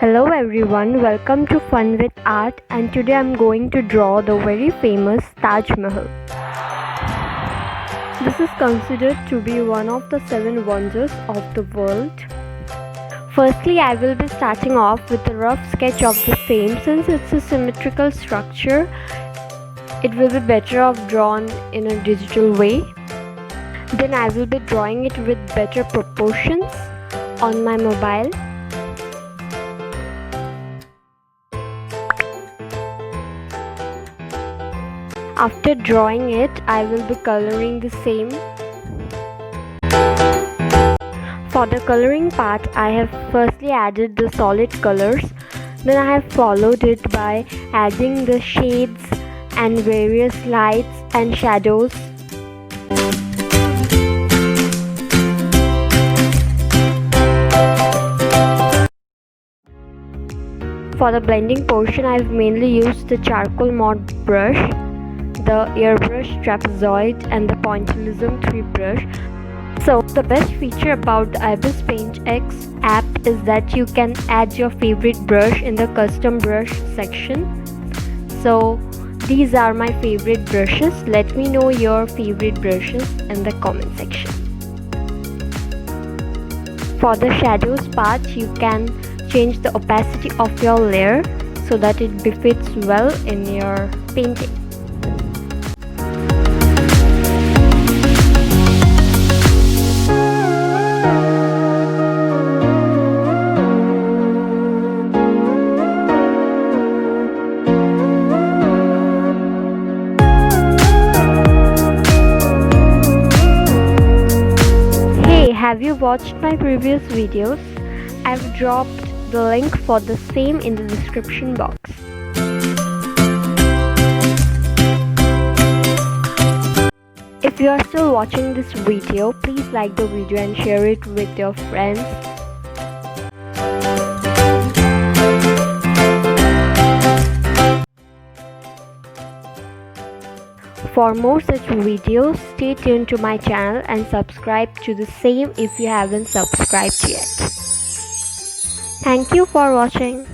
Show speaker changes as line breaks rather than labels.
Hello everyone, welcome to Fun with Art, and today I'm going to draw the very famous Taj Mahal. This is considered to be one of the 7 wonders of the world. Firstly, I will be starting off with a rough sketch of the same. Since it's a symmetrical structure, it will be better off drawn in a digital way. Then I will be drawing it with better proportions on my mobile. After drawing it, I will be coloring the same. For the coloring part, I have firstly added the solid colors. Then I have followed it by adding the shades and various lights and shadows. For the blending portion, I have mainly used the charcoal mod brush, the airbrush trapezoid and the pointillism 3 brush. So the best feature about the Ibis Paint X app is that you can add your favorite brush in the custom brush section. So these are my favorite brushes. Let me know your favorite brushes in the comment section. For the shadows part, you can change the opacity of your layer so that it befits well in your painting. Have you watched my previous videos? I've dropped the link for the same in the description box. If you are still watching this video, please like the video and share it with your friends. For more such videos, stay tuned to my channel and subscribe to the same if you haven't subscribed yet. Thank you for watching.